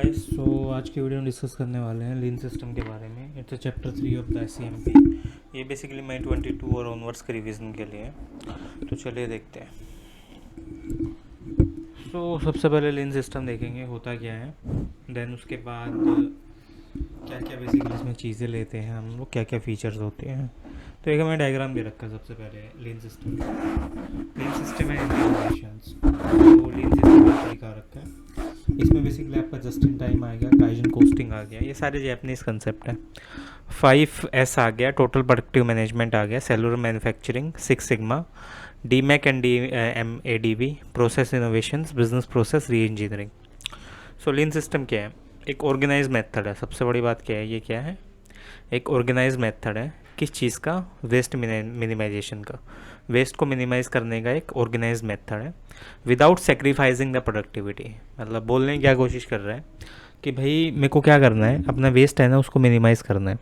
Guys, सो आज की video में डिस्कस करने वाले हैं लीन सिस्टम के बारे में। It's chapter 3 of the SCMP। ये बेसिकली मई 22 और ऑनवर्ड्स के रिवीजन के लिए है। तो चलिए देखते हैं। सो सबसे पहले लीन सिस्टम देखेंगे होता क्या है, देन उसके बाद क्या क्या बेसिकली इसमें चीज़ें लेते हैं हम लोग, क्या क्या फीचर्स होते हैं। तो एक हमें डायग्राम भी रखा है सबसे पहले लीन सिस्टम है इंडियन। तो लीन सिस्टम दिखा रखा है। इसमें बेसिकली आपका जस्ट इन टाइम आ गया, काइजन कोस्टिंग आ गया, ये सारे जैपनीज कंसेप्ट हैं। 5S आ गया, टोटल प्रोडक्टिव मैनेजमेंट आ गया, cellular manufacturing, 6 sigma, DMAC and DMADV, process innovations, business process री इंजीनियरिंग। सो लीन सिस्टम क्या है? एक ऑर्गेनाइज मेथड है। सबसे बड़ी बात क्या है, ये क्या है? एक ऑर्गेनाइज मेथड है। किस चीज़ का? वेस्ट मिनिमाइजेशन का। वेस्ट को मिनिमाइज करने का एक ऑर्गेनाइज मेथड है विदाउट सेक्रीफाइसिंग द प्रोडक्टिविटी। मतलब बोलने की क्या कोशिश कर रहा है कि भाई मेरे को क्या करना है, अपना वेस्ट है ना उसको मिनिमाइज़ करना है।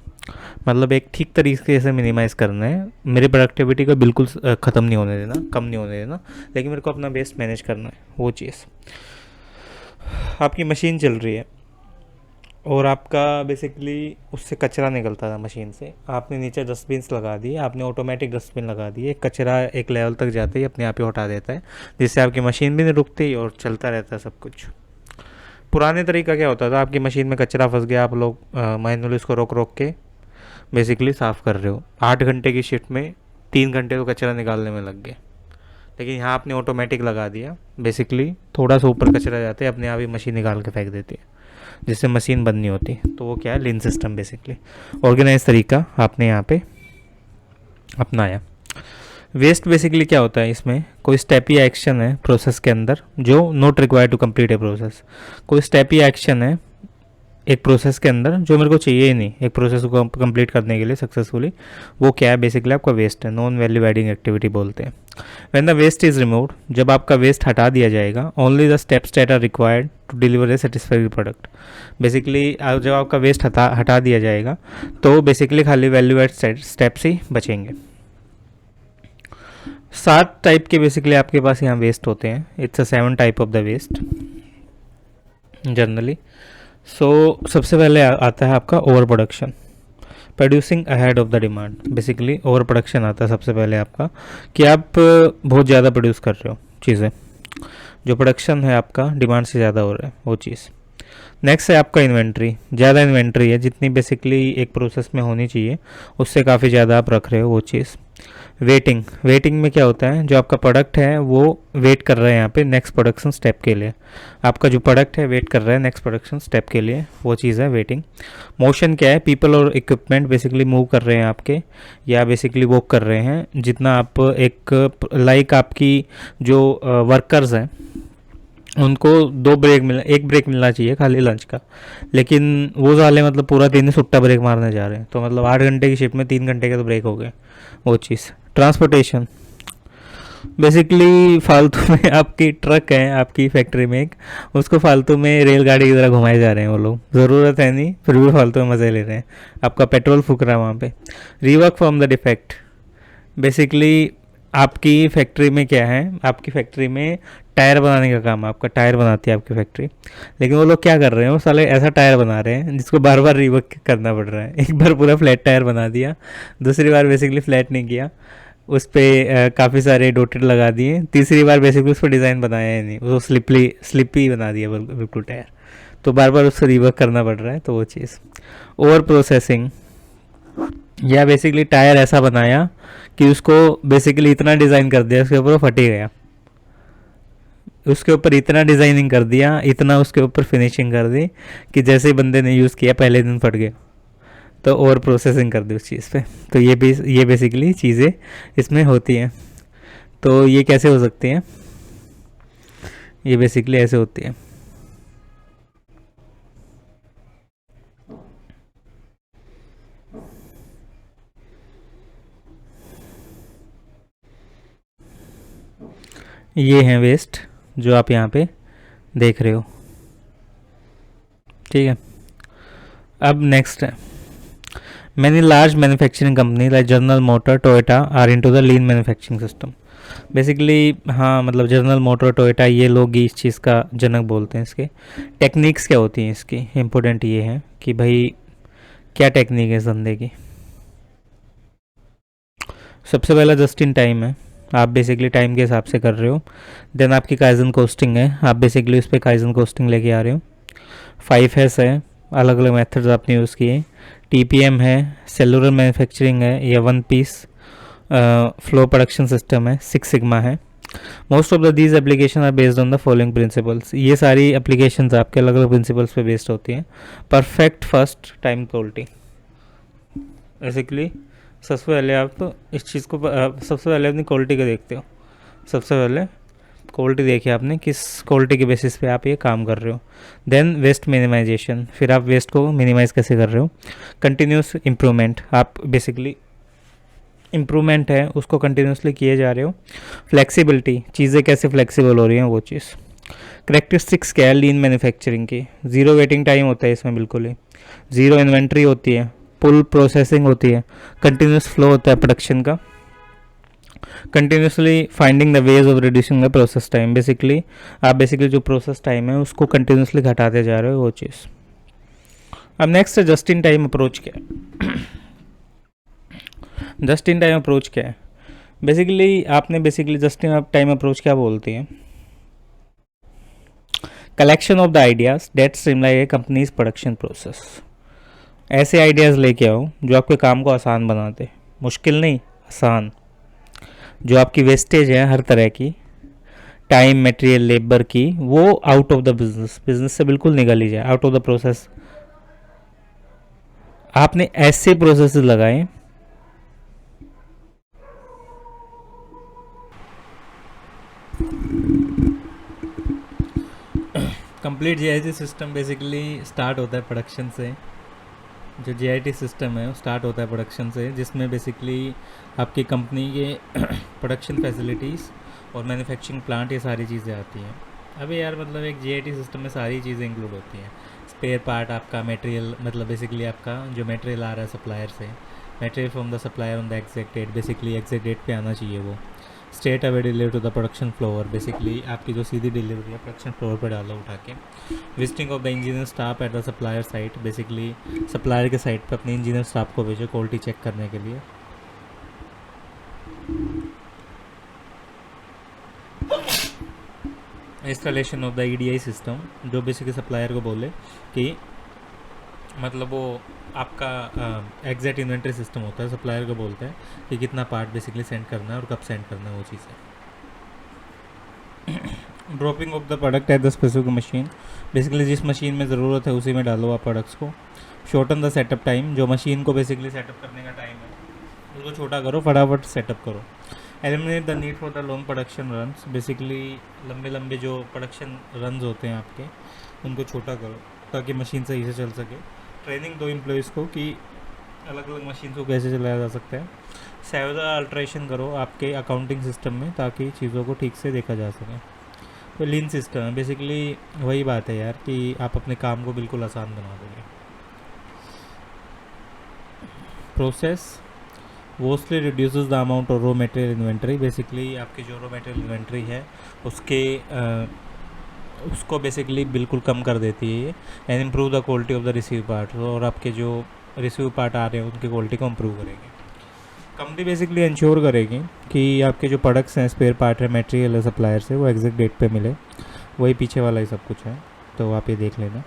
मतलब एक ठीक तरीके से मिनिमाइज़ करना है, मेरी प्रोडक्टिविटी को बिल्कुल ख़त्म नहीं होने देना, कम नहीं होने देना, लेकिन मेरे को अपना वेस्ट मैनेज करना है। वो चीज़, आपकी मशीन चल रही है और आपका बेसिकली उससे कचरा निकलता था मशीन से, आपने नीचे डस्टबिन्स लगा दिए, आपने ऑटोमेटिक डस्टबिन लगा दिए, कचरा एक लेवल तक जाते ही अपने आप ही हटा देता है, जिससे आपकी मशीन भी नहीं रुकती और चलता रहता है सब कुछ। पुराने तरीका क्या होता था, आपकी मशीन में कचरा फंस गया, आप लोग मैनुअली उसको रोक रोक के बेसिकली साफ़ कर रहे हो। 8 घंटे की शिफ्ट में 3 घंटे तो कचरा निकालने में लग गए। लेकिन यहाँ आपने ऑटोमेटिक लगा दिया, बेसिकली थोड़ा सा ऊपर कचरा जाते हैं, अपने आप ही मशीन निकाल के फेंक देती है, जिससे मशीन बंद नहीं होती। तो वो क्या है? लीन सिस्टम। बेसिकली ऑर्गेनाइज तरीका आपने यहाँ पे अपनाया। वेस्ट बेसिकली क्या होता है, इसमें कोई स्टेप या एक्शन है प्रोसेस के अंदर जो not required to complete a process. कोई स्टेप या एक्शन है एक प्रोसेस के अंदर जो मेरे को चाहिए ही नहीं एक प्रोसेस को कंप्लीट करने के लिए सक्सेसफुली, वो क्या है? बेसिकली आपका वेस्ट है, नॉन वैल्यू एडिंग एक्टिविटी बोलते हैं। When the waste is removed, जब आपका वेस्ट हटा दिया जाएगा, only the steps that are required to deliver a satisfactory product. Basically जब आपका वेस्ट हटा दिया जाएगा तो बेसिकली खाली वैल्यू एड स्टेप्स ही बचेंगे। 7 टाइप के बेसिकली आपके पास यहाँ वेस्ट होते हैं। It's a 7 type of the waste generally. So सबसे पहले आता है आपका over production, producing ahead of the demand. Basically over production आता है सबसे पहले आपका, कि आप बहुत ज़्यादा प्रोड्यूस कर रहे हो चीज़ें, जो प्रोडक्शन है आपका डिमांड से ज़्यादा हो रहा है वो चीज़। नेक्स्ट है आपका इन्वेंट्री, ज़्यादा इन्वेंट्री है, जितनी बेसिकली एक प्रोसेस में होनी चाहिए उससे काफ़ी ज़्यादा आप रख रहे हो वो चीज़। वेटिंग में क्या होता है, जो आपका प्रोडक्ट है वो वेट कर रहा है यहाँ पे नेक्स्ट प्रोडक्शन स्टेप के लिए। आपका जो प्रोडक्ट है वेट कर रहा है नेक्स्ट प्रोडक्शन स्टेप के लिए, वो चीज़ है वेटिंग। मोशन क्या है? पीपल और इक्विपमेंट बेसिकली मूव कर रहे हैं आपके, या बेसिकली वॉक कर रहे हैं। जितना आप एक आपकी जो वर्कर्स हैं उनको 2 ब्रेक एक ब्रेक मिलना चाहिए खाली लंच का, लेकिन वो साले मतलब पूरा दिन ही सुट्टा ब्रेक मारने जा रहे हैं। तो मतलब 8 घंटे की शिफ्ट में 3 घंटे के तो ब्रेक हो गए वो चीज़। ट्रांसपोर्टेशन बेसिकली फालतू में आपकी ट्रक है आपकी फैक्ट्री में एक, उसको फालतू में रेलगाड़ी की तरह घुमाए जा रहे हैं वो लोग, ज़रूरत है नहीं फिर भी फालतू में मज़े ले रहे हैं, आपका पेट्रोल फूक रहा है वहाँ पे। Rework from the defect, basically आपकी फैक्ट्री में क्या है, आपकी फैक्ट्री में टायर बनाने का काम है, आपका टायर बनाती है आपकी फैक्ट्री, लेकिन वो लोग क्या कर रहे हैं, वो साले ऐसा टायर बना रहे हैं जिसको बार बार रिवर्क करना पड़ रहा है। एक बार पूरा फ्लैट टायर बना दिया, दूसरी बार बेसिकली फ्लैट नहीं किया, उस पर काफ़ी सारे डोटेड लगा दिए, तीसरी बार बेसिकली उस पर डिज़ाइन बनाया ही नहीं, उसको स्लिपी बना दिया बिल्कुल टायर, तो बार बार उसको रिवर्क करना पड़ रहा है। तो वो चीज़। ओवर प्रोसेसिंग, या बेसिकली टायर ऐसा बनाया कि उसको बेसिकली इतना डिज़ाइन कर दिया उसके ऊपर वो फट ही गया, उसके ऊपर इतना डिज़ाइनिंग कर दिया, इतना उसके ऊपर फिनिशिंग कर दी कि जैसे बंदे ने यूज़ किया पहले दिन फट गया, तो ओवर प्रोसेसिंग कर दी उस चीज़ पे। तो ये बेसिकली चीज़ें इसमें होती हैं। तो ये कैसे हो सकती हैं? ये बेसिकली ऐसे होती है। ये हैं वेस्ट जो आप यहाँ पे देख रहे हो, ठीक है। अब नेक्स्ट है, many large manufacturing company like General Motor, Toyota are into the lean manufacturing system. Basically हाँ, मतलब जनरल मोटर, टोयोटा, ये लोग ही इस चीज़ का जनक बोलते हैं। इसके टेक्निक्स क्या होती हैं इसकी, इम्पोर्टेंट ये है कि भाई क्या टेक्निक है इस धंधे की। सबसे पहला जस्ट इन टाइम है, आप बेसिकली टाइम के हिसाब से कर रहे हो। देन आपकी काइजन कोस्टिंग है, आप बेसिकली उस पर काइजन कोस्टिंग लेके आ रहे हो। 5S है, अलग अलग मेथड्स आपने यूज़ किए। TPM है, सेलुलर मैन्युफैक्चरिंग है, या one piece flow production system है, 6 सिग्मा है। Most of the these application are based on the following principles. ये सारी एप्लीकेशंस आपके अलग अलग प्रिंसिपल्स पे बेस्ड होती हैं। Perfect, first, time, quality. Basically सबसे पहले आप इस चीज़ को सबसे पहले अपनी क्वालिटी को देखते हो। सबसे पहले क्वालिटी देखिए आपने, किस क्वालिटी के बेसिस पे आप ये काम कर रहे हो। देन वेस्ट मिनिमाइजेशन, फिर आप वेस्ट को मिनिमाइज़ कैसे कर रहे हो। कंटिन्यूस इम्प्रूवमेंट, आप बेसिकली इम्प्रूवमेंट है उसको कंटिन्यूसली किए जा रहे हो। फ्लेक्सिबिलिटी, चीज़ें कैसे फ्लेक्सिबल हो रही हैं वो चीज़। करेक्टरिस्टिक्स क्या है लीन मैन्युफैक्चरिंग की, ज़ीरो वेटिंग टाइम होता है इसमें बिल्कुल ही, ज़ीरो इन्वेंट्री होती है, पुल प्रोसेसिंग होती है, कंटिन्यूस फ्लो होता है प्रोडक्शन का, continuously finding the ways of reducing the process time. Basically आप बेसिकली जो प्रोसेस टाइम है उसको कंटिन्यूसली घटाते जा रहे हो वो चीज़। अब next just in time approach क्या है। जस्ट इन टाइम अप्रोच क्या है, बेसिकली आपने basically just in time approach क्या बोलती है, collection of the ideas that streamline a company's production process. ऐसे आइडियाज़ लेके आओ जो आपके काम को आसान बनाते, मुश्किल नहीं, आसान। जो आपकी वेस्टेज है हर तरह की, टाइम, मटेरियल, लेबर की, वो आउट ऑफ द बिजनेस से बिल्कुल निकल ही जाए, आउट ऑफ द प्रोसेस। आपने ऐसे प्रोसेस लगाए complete JIT system basically start होता है प्रोडक्शन से। जो जीआईटी सिस्टम है वो स्टार्ट होता है प्रोडक्शन से, जिसमें बेसिकली आपकी कंपनी के प्रोडक्शन फैसिलिटीज़ और मैन्युफैक्चरिंग प्लांट, ये सारी चीज़ें आती हैं। अभी यार मतलब एक जीआईटी सिस्टम में सारी चीज़ें इंक्लूड होती हैं। स्पेयर पार्ट, आपका मटेरियल, मतलब बेसिकली आपका जो मटेरियल आ रहा है सप्लायर से, material from the supplier on the exact date, basically exact date पे आना चाहिए वो। Straight away deliver to the production floor, basically आपकी जो सीधी डिलीवरी है प्रोडक्शन फ्लोर पर डालो उठा के। Visiting of the engineer staff at the supplier site, basically supplier के साइट पे अपने इंजीनियर स्टाफ को भेजो क्वालिटी चेक करने के लिए। Installation of the EDI system, जो बेसिकली सप्लायर को बोले कि मतलब वो आपका एग्जैक्ट इन्वेंट्री सिस्टम होता है, सप्लायर को बोलते हैं कि कितना पार्ट बेसिकली सेंड करना है और कब सेंड करना है वो चीज़ है। Dropping of the product at the specific machine, basically जिस मशीन में ज़रूरत है उसी में डालो आप प्रोडक्ट्स को। शॉर्टन द सेटअप टाइम, जो मशीन को बेसिकली सेटअप करने का टाइम है उसको छोटा करो, फटाफट सेटअप करो। Eliminate the need for the long production runs, basically लंबे लंबे जो प्रोडक्शन रन्स होते हैं आपके उनको छोटा करो ताकि मशीन सही से चल सके। ट्रेनिंग दो एम्प्लॉयज़ को कि अलग अलग मशीन को कैसे चलाया जा सकता है। सेवरल अल्ट्रेशन करो आपके अकाउंटिंग सिस्टम में ताकि चीज़ों को ठीक से देखा जा सके। तो लीन सिस्टम है, बेसिकली वही बात है यार कि आप अपने काम को बिल्कुल आसान बना दोगे। Process vastly reduces the amount of raw material inventory, basically आपकी जो रॉ मटेरियल इन्वेंट्री है उसके उसको बेसिकली बिल्कुल कम कर देती है ये। And improve the quality of the receive part, और आपके जो रिसीव पार्ट आ रहे हैं उनकी क्वालिटी को इम्प्रूव करेगी। कंपनी बेसिकली इंश्योर करेगी कि आपके जो प्रोडक्ट्स हैं, स्पेयर पार्ट है, मटेरियल है सप्लायर से, वो एग्जैक्ट डेट पे मिले। वही पीछे वाला ही सब कुछ है, तो आप ये देख लेना।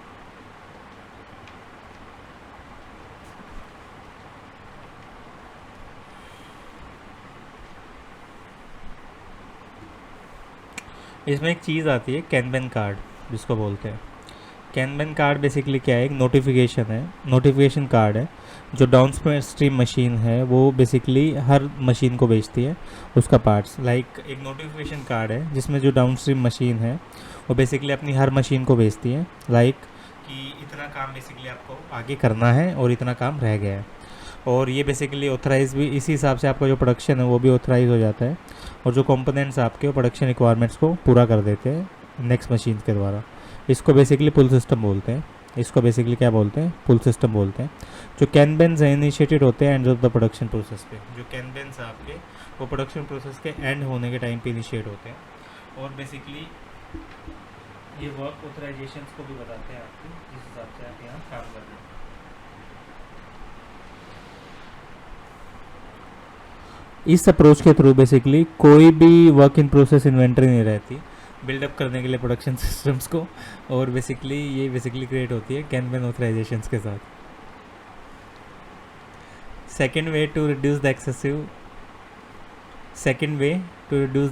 इसमें एक चीज़ आती है कैनबन कार्ड जिसको बोलते हैं। कैनबन कार्ड बेसिकली क्या है, एक नोटिफिकेशन है, नोटिफिकेशन कार्ड है जो डाउन स्ट्रीम मशीन है वो बेसिकली हर मशीन को बेचती है उसका पार्ट्स। लाइक एक नोटिफिकेशन कार्ड है जिसमें जो डाउन स्ट्रीम मशीन है वो बेसिकली अपनी हर मशीन को बेचती है, लाइक कि इतना काम बेसिकली आपको आगे करना है और इतना काम रह गया है। और ये बेसिकली ऑथराइज भी इसी हिसाब से आपका जो प्रोडक्शन है वो भी ऑथराइज हो जाता है, और जो कंपोनेंट्स आपके प्रोडक्शन रिक्वायरमेंट्स को पूरा कर देते हैं नेक्स्ट मशीन के द्वारा। इसको बेसिकली पुल सिस्टम बोलते हैं। इसको बेसिकली क्या बोलते हैं, पुल सिस्टम बोलते हैं। जो कैनबेन्स हैं इनिशिएटेड होते हैं end of the production process पे। जो कैनबेन्स हैं आपके वो प्रोडक्शन प्रोसेस के एंड होने के टाइम पे इनिशिएट होते हैं। और बेसिकली ये वर्क ऑथराइजेशन को भी बताते हैं आपको, जिस हिसाब से आप यहाँ काम कर रहे हैं। इस अप्रोच के थ्रू बेसिकली कोई भी वर्क इन प्रोसेस इन्वेंट्री नहीं रहती बिल्डअप करने के लिए प्रोडक्शन सिस्टम्स को, और बेसिकली ये बेसिकली क्रिएट होती है कैनबेन ऑथराइजेशंस के साथ। Second way to reduce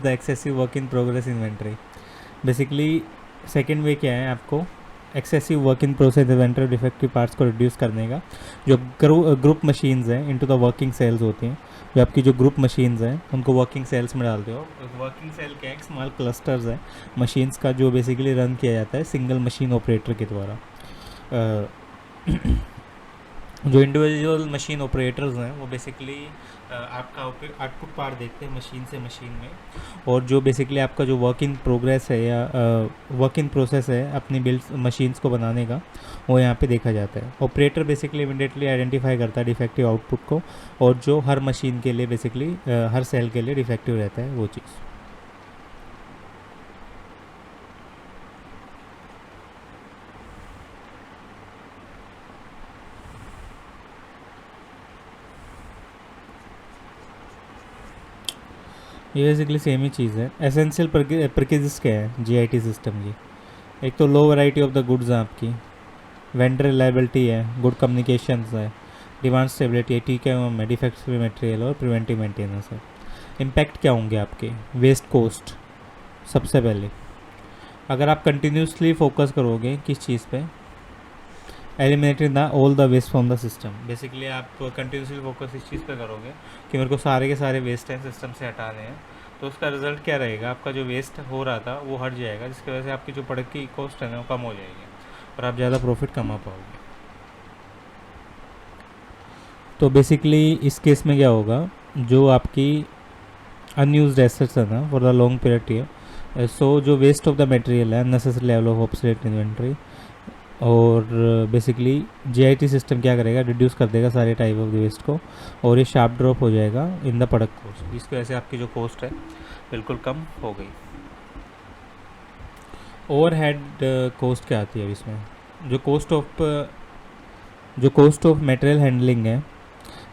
the excessive work in progress inventory. Basically second way क्या है, आपको excessive work in process inventory defective parts को रिड्यूस करने का। जो ग्रुप मशीन्स हैं इनटू द वर्किंग सेल्स होती हैं, जो आपकी जो ग्रुप मशीन्स हैं उनको वर्किंग सेल्स में डालते हो। वर्किंग सेल क्या है, स्मॉल क्लस्टर्स है मशीन्स का, जो बेसिकली रन किया जाता है सिंगल मशीन ऑपरेटर के द्वारा। जो इंडिविजुअल मशीन ऑपरेटर्स हैं वो बेसिकली आपका आउटपुट पार्ट देखते हैं मशीन से मशीन में, और जो बेसिकली आपका जो वर्क इन प्रोग्रेस है या वर्क इन प्रोसेस है अपनी बिल्ड मशीन्स को बनाने का, वो यहाँ पे देखा जाता है। ऑपरेटर बेसिकली इमीडिएटली आइडेंटिफाई करता है डिफेक्टिव आउटपुट को, और जो हर मशीन के लिए बेसिकली हर सेल के लिए डिफेक्टिव रहता है वो चीज़। ये बेसिकली सेम ही चीज़ है। एसेंशियल पैकेजेस क्या है जीआईटी सिस्टम की? एक तो लो वैरायटी ऑफ द गुड्स है आपकी, वेंडर रिलायबिलिटी है, गुड कम्युनिकेशंस है, डिमांड स्टेबिलिटी है, TQM है, डिफेक्ट्स फ्री मटेरियल और प्रिवेंटिव मेंटेनेंस है। इम्पैक्ट क्या होंगे आपके? वेस्ट कोस्ट सबसे पहले। अगर आप कंटिन्यूसली फोकस करोगे किस चीज़ पे, eliminating the all the waste from the system. Basically आप कंटिन्यूसली फोकस इस चीज़ पे करोगे कि मेरे को सारे के सारे वेस्ट हैं सिस्टम से हटाने हैं, तो उसका रिजल्ट क्या रहेगा, आपका जो वेस्ट हो रहा था वो हट जाएगा, जिसकी वजह से आपकी जो प्रोडक्ट की कॉस्ट है ना वो कम हो जाएगी और आप ज़्यादा प्रॉफिट कमा पाओगे। तो बेसिकली इस केस में क्या होगा, जो आपकी अनयूज्ड एसेट्स है ना फॉर द लॉन्ग पीरियड है, सो जो वेस्ट ऑफ द मटेरियल है, unnecessary level of obsolete inventory, और बेसिकली जीआईटी सिस्टम क्या करेगा, रिड्यूस कर देगा सारे टाइप ऑफ वेस्ट को, और ये शार्प ड्रॉप हो जाएगा इन द प्रोडक्ट कॉस्ट, जिसकी वजह से आपकी जो कॉस्ट है बिल्कुल कम हो गई। ओवरहेड कॉस्ट क्या आती है इसमें? जो कॉस्ट ऑफ मटेरियल हैंडलिंग है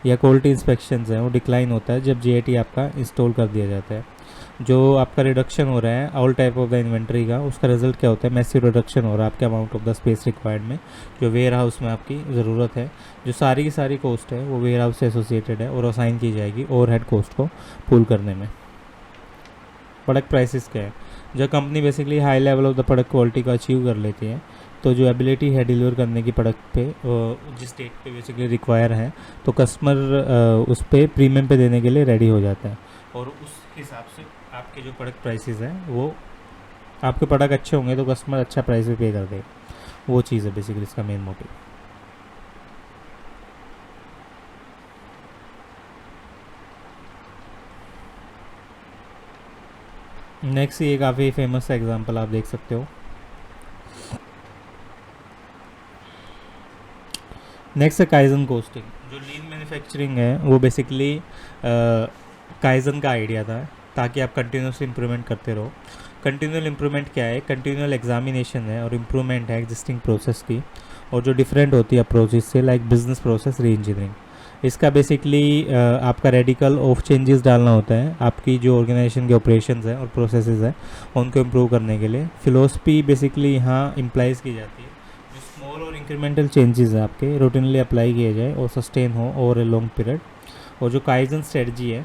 या क्वालिटी इंस्पेक्शंस है वो डिक्लाइन होता है जब जीआईटी आपका इंस्टॉल कर दिया जाता है। जो आपका रिडक्शन हो रहा है all type of the inventory का, उसका रिजल्ट क्या होता है, मैसिव रिडक्शन हो रहा है आपके amount of the space required में, जो वेयर हाउस में आपकी ज़रूरत है। जो सारी की सारी कॉस्ट है वो वेयर हाउस से एसोसिएटेड है और असाइन की जाएगी ओवरहेड कॉस्ट को पूल करने में। प्रोडक्ट प्राइसेस क्या है? जब company basically high level of the product quality को अचीव कर लेती है, तो जो एबिलिटी है डिलीवर करने की प्रोडक्ट पे जिस डेट पे बेसिकली रिक्वायर है, तो कस्टमर उस पर प्रीमियम पे देने के लिए रेडी हो जाता है, और उस हिसाब से आपके जो प्रोडक्ट प्राइसेस हैं वो, आपके प्रोडक्ट अच्छे होंगे तो कस्टमर अच्छा प्राइस भी पे कर देगा। वो चीज़ है बेसिकली इसका मेन मोटिव। नेक्स्ट ये काफ़ी फेमस एग्जांपल आप देख सकते हो। नेक्स्ट है काइजन कोस्टिंग। जो लीन मैन्युफैक्चरिंग है वो बेसिकली काइजन का आइडिया था, ताकि आप कंटिन्यूसली इंप्रूवमेंट करते रहो। कंटिन्यूअल इंप्रूवमेंट क्या है? कंटिन्यूअल एग्जामिनेशन है और इम्प्रूवमेंट है एग्जिस्टिंग प्रोसेस की, और जो डिफरेंट होती है अप्रोचेस से, लाइक बिजनेस प्रोसेस री इंजीनियरिंग। इसका बेसिकली आपका रेडिकल ऑफ चेंजेस डालना होता है आपकी जो ऑर्गेनाइजेशन के ऑपरेशंस है और प्रोसेसेस है उनको इम्प्रूव करने के लिए। फिलोसफी बेसिकली यहाँ इम्प्लाइज की जाती है, जो स्मॉल और इंक्रीमेंटल चेंजेस है आपके रूटीनली अप्लाई किए जाए और सस्टेन हो ओवर ए लॉन्ग पीरियड। और जो काइजन स्ट्रेटजी है,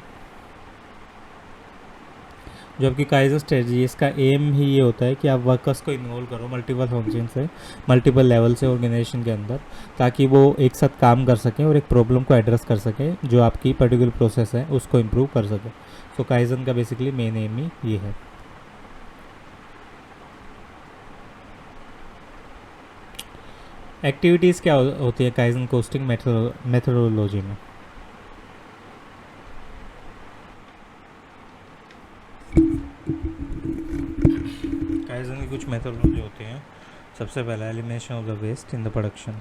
जो आपकी काइजन स्ट्रेटजी है, इसका एम ही ये होता है कि आप वर्कर्स को इन्वॉल्व करो मल्टीपल फंक्शन से, मल्टीपल लेवल से ऑर्गेनाइजेशन के अंदर, ताकि वो एक साथ काम कर सकें और एक प्रॉब्लम को एड्रेस कर सकें जो आपकी पर्टिकुलर प्रोसेस है उसको इम्प्रूव कर सके। सो काइजन का बेसिकली मेन एम ही ये है। एक्टिविटीज़ क्या होती है काइजन कोस्टिंग मेथोडोलॉजी में? काइजन की कुछ मेथोडोलॉजी होती हैं। सबसे पहला elimination of the waste in the production,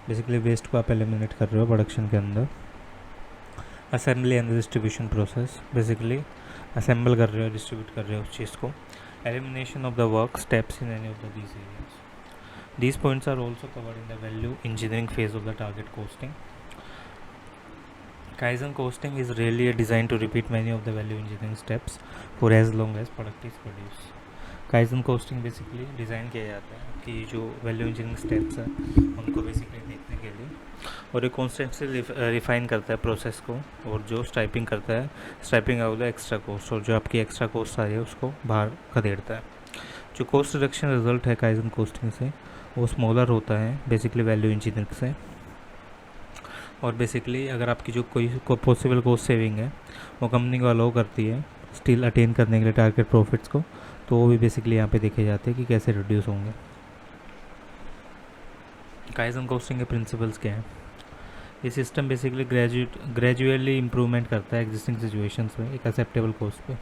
basically waste को आप एलिमिनेट कर रहे हो प्रोडक्शन के अंदर। Assembly and distribution process, basically assemble कर रहे हो, डिस्ट्रीब्यूट कर रहे हो उस चीज़ को। Elimination of the work steps in any of the these areas. These points are also covered in the value engineering phase of the target costing. Kaizen costing is really a design to repeat many of the value engineering steps for as long as product is produced. Kaizen costing basically design किया जाता है कि जो value engineering steps हैं उनको basically देखने के लिए, और ये कॉन्स्टेंटली रिफाइन करता है प्रोसेस को, और जो स्ट्राइपिंग करता है, striping out the extra cost, और जो आपकी एक्स्ट्रा कॉस्ट आ रही है उसको बाहर खदेड़ता है। जो कॉस्ट रिडक्शन रिजल्ट है काइजन कोस्टिंग से वो स्मॉलर होता है बेसिकली वैल्यू इंजीनियरिंग से। और बेसिकली अगर आपकी जो कोई पॉसिबल कॉस्ट सेविंग है वो कंपनी को अलाउ करती है स्टिल अटेन करने के लिए टारगेट प्रॉफिट्स को, तो वो भी बेसिकली यहाँ पे देखे जाते हैं कि कैसे रिड्यूस होंगे। काइजन कॉस्टिंग के प्रिंसिपल्स क्या हैं? ये सिस्टम बेसिकली ग्रेजुअली इम्प्रूवमेंट करता है एग्जिस्टिंग सिचुएशंस में एक एक्सेप्टेबल कॉस्ट पे।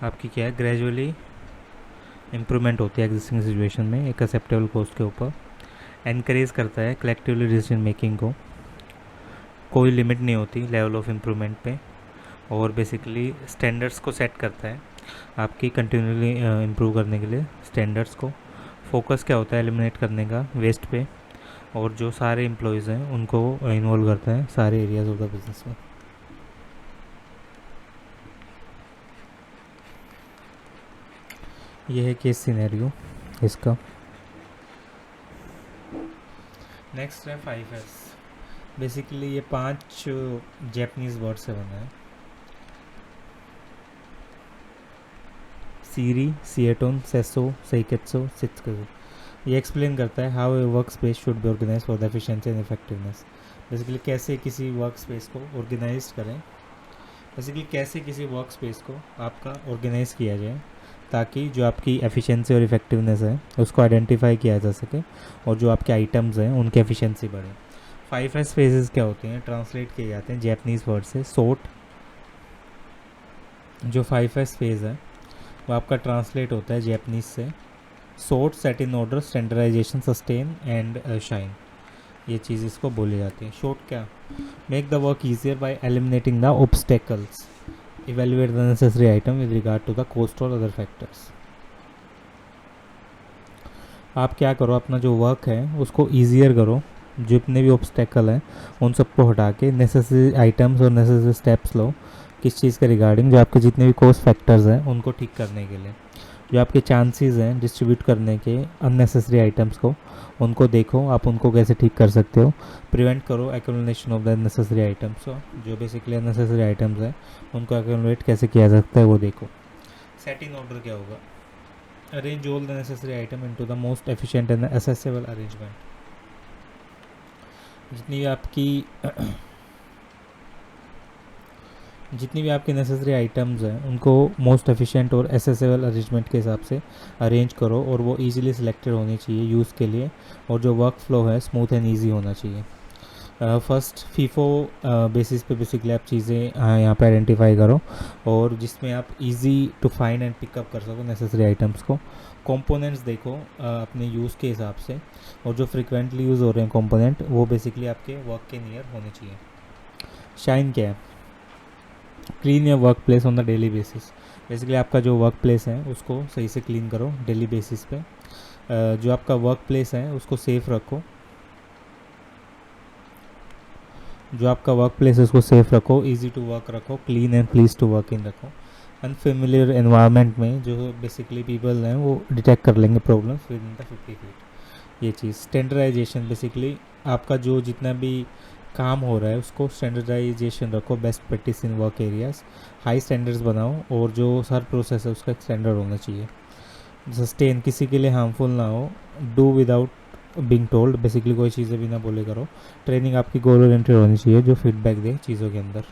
आपकी क्या है, ग्रेजुअली इम्प्रूवमेंट होती है एग्जिस्टिंग सिचुएशन में एक एक्सेप्टेबल कॉस्ट के ऊपर। एनकरेज करता है कलेक्टिवली डिसीजन मेकिंग को, कोई लिमिट नहीं होती लेवल ऑफ इम्प्रूवमेंट पे। और बेसिकली स्टैंडर्ड्स को सेट करता है आपकी कंटिन्यूली इम्प्रूव करने के लिए स्टैंडर्ड्स को। फोकस क्या होता है, एलिमिनेट करने का वेस्ट पे, और जो सारे एम्प्लॉयज़ हैं उनको इन्वॉल्व करता है सारे एरियाज ऑफ द बिजनेस में। ये है केस सिनेरियो इसका। नेक्स्ट है 5S। बेसिकली ये 5 जैपनीज़ वर्ड से बना है। सीरी, सिएटोन, सेसो, सेइकेत्सो, सित्सुकु। ये एक्सप्लेन करता है how a work space should be organize for the efficiency and effectiveness. Basically कैसे किसी वर्क स्पेस को ऑर्गेनाइज करें, बेसिकली कैसे किसी वर्क स्पेस को आपका ऑर्गेनाइज किया जाए ताकि जो आपकी एफिशिएंसी और इफेक्टिवनेस है उसको आइडेंटिफाई किया जा सके, और जो आपके आइटम्स हैं उनकी एफिशिएंसी बढ़े। 5S फेजेस क्या होते हैं, ट्रांसलेट किए जाते हैं जैपनीज़ वर्ड से सोट। जो 5S फेज़ है वो आपका ट्रांसलेट होता है जैपनीज़ से sort, set in order, standardization, sustain and shine. ये चीज़ इसको बोली जाती है। शॉर्ट क्या, make the work easier by eliminating the obstacles, evaluate the necessary item with regard to the cost or other factors। आप क्या करो, अपना जो वर्क है उसको ईजियर करो, जितने भी ऑब्स्टेकल हैं उन सबको हटा के नेसेसरी आइटम्स और नेसेसरी स्टेप्स लो किस चीज़ के रिगार्डिंग, जो आपके जितने भी कॉस्ट फैक्टर्स हैं उनको ठीक करने के लिए। जो आपके चांसेस हैं डिस्ट्रीब्यूट करने के अननेसेसरी आइटम्स को, उनको देखो आप उनको कैसे ठीक कर सकते हो। प्रिवेंट करो accumulation of the unnecessary items को, जो बेसिकली अननेसेसरी आइटम्स हैं उनको एक्यूमुलेट कैसे किया जा सकता है वो देखो। सेट इन ऑर्डर क्या होगा, arrange all the necessary item into the most efficient and accessible arrangement. जितनी भी आपकी नेसेसरी आइटम्स हैं उनको मोस्ट एफिशिएंट और एसेसेबल अरेंजमेंट के हिसाब से अरेंज करो, और वो इजीली सिलेक्टेड होनी चाहिए यूज़ के लिए, और जो वर्क फ्लो है स्मूथ एंड इजी होना चाहिए। फर्स्ट फीफो बेसिस पे बेसिकली आप चीज़ें यहाँ पे आइडेंटिफाई करो, और जिसमें आप easy to find and pick up कर सको नेसेसरी आइटम्स को। कंपोनेंट्स देखो अपने यूज़ के हिसाब से, और जो फ्रिक्वेंटली यूज़ हो रहे हैं कंपोनेंट वो बेसिकली आपके वर्क के नियर होने चाहिए। शाइन क्या है, clean your work place on the daily basis. Basically आपका जो वर्क प्लेस है उसको सही से क्लीन करो डेली बेसिस पे। जो आपका वर्क प्लेस है उसको सेफ रखो, जो आपका वर्क प्लेस है उसको सेफ रखो, इजी टू वर्क रखो, clean and please to work in रखो। अनफेमिलियर एनवायरनमेंट में जो बेसिकली पीपल हैं वो डिटेक्ट कर लेंगे problems with in the 50 feet. ये चीज़ स्टैंडर्डाइजेशन, बेसिकली आपका जो जितना भी काम हो रहा है उसको स्टैंडर्डाइजेशन रखो, best practice in work areas, high standards बनाओ, और जो हर प्रोसेस है उसका एक स्टैंडर्ड होना चाहिए। सस्टेन, किसी के लिए हार्मफुल ना हो, do without Bing told, basically कोई चीज़ें भी ना बोले करो। ट्रेनिंग आपकी गोल ओरिएंटेड होनी चाहिए जो फीडबैक दे चीज़ों के अंदर।